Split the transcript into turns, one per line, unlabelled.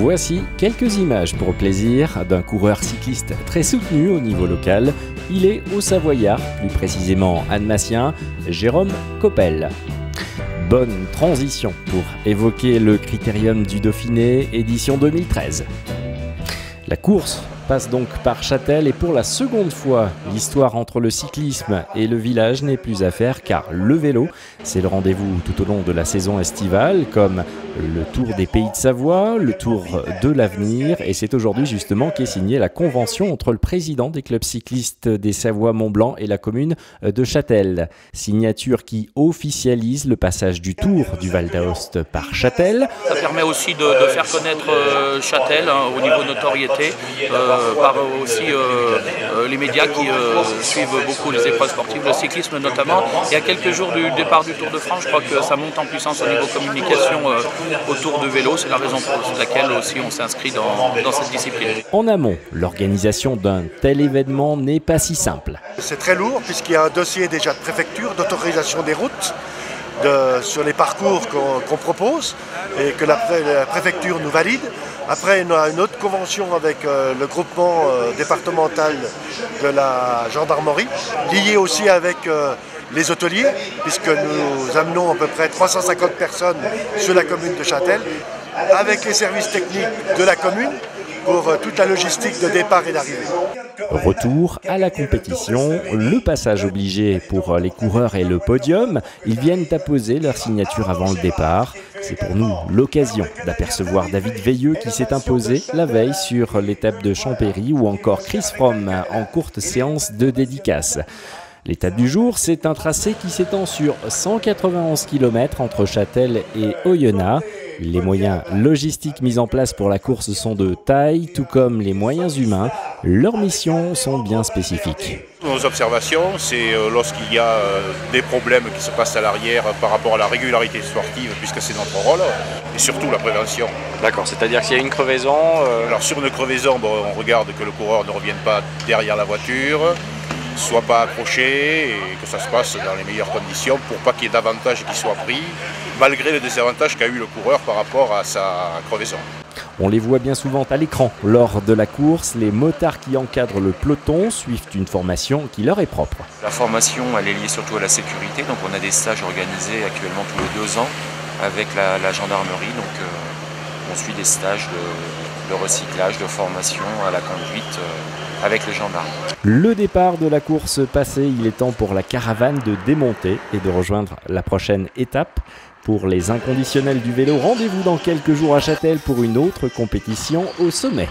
Voici quelques images pour plaisir d'un coureur cycliste très soutenu au niveau local. Il est au Savoyard, plus précisément annemassien, Jérôme Coppel. Bonne transition pour évoquer le Critérium du Dauphiné, édition 2013. La course passe donc par Châtel et pour la seconde fois, l'histoire entre le cyclisme et le village n'est plus à faire car le vélo, c'est le rendez-vous tout au long de la saison estivale comme le Tour des Pays de Savoie, le Tour de l'Avenir et c'est aujourd'hui justement qu'est signée la convention entre le président des clubs cyclistes des Savoie-Mont-Blanc et la commune de Châtel. Signature qui officialise le passage du Tour du Val d'Aoste par Châtel.
Ça permet aussi de faire connaître Châtel au niveau notoriété. Par aussi les médias qui suivent beaucoup les épreuves sportives, le cyclisme notamment. Et à quelques jours du départ du Tour de France, je crois que ça monte en puissance au niveau communication autour du vélo. C'est la raison pour laquelle aussi on s'inscrit dans cette discipline.
En amont, l'organisation d'un tel événement n'est pas si simple.
C'est très lourd puisqu'il y a un dossier déjà de préfecture, d'autorisation des routes, sur les parcours qu'on propose et que la préfecture nous valide. Après, on a une autre convention avec le groupement départemental de la gendarmerie, liée aussi avec les hôteliers, puisque nous amenons à peu près 350 personnes sur la commune de Châtel, avec les services techniques de la commune pour toute la logistique de départ et d'arrivée.
Retour à la compétition, le passage obligé pour les coureurs et le podium. Ils viennent apposer leur signature avant le départ. C'est pour nous l'occasion d'apercevoir David Veilleux qui s'est imposé la veille sur l'étape de Champéry ou encore Chris Froome en courte séance de dédicace. L'étape du jour, c'est un tracé qui s'étend sur 191 km entre Châtel et Oyonnax. Les moyens logistiques mis en place pour la course sont de taille, tout comme les moyens humains. Leurs missions sont bien spécifiques.
Nos observations, c'est lorsqu'il y a des problèmes qui se passent à l'arrière par rapport à la régularité sportive, puisque c'est notre rôle, et surtout la prévention.
D'accord, c'est-à-dire s'il y a une crevaison...
Alors sur une crevaison, on regarde que le coureur ne revienne pas derrière la voiture, soit pas accroché et que ça se passe dans les meilleures conditions pour pas qu'il y ait d'avantages qui soient pris, malgré les désavantages qu'a eu le coureur par rapport à sa crevaison.
On les voit bien souvent à l'écran. Lors de la course, les motards qui encadrent le peloton suivent une formation qui leur est propre.
La formation, elle est liée surtout à la sécurité, donc on a des stages organisés actuellement tous les 2 ans avec la gendarmerie, donc on suit des stages de recyclage, de formation à la conduite avec les gendarmes.
Le départ de la course passé, il est temps pour la caravane de démonter et de rejoindre la prochaine étape. Pour les inconditionnels du vélo, rendez-vous dans quelques jours à Châtel pour une autre compétition au sommet.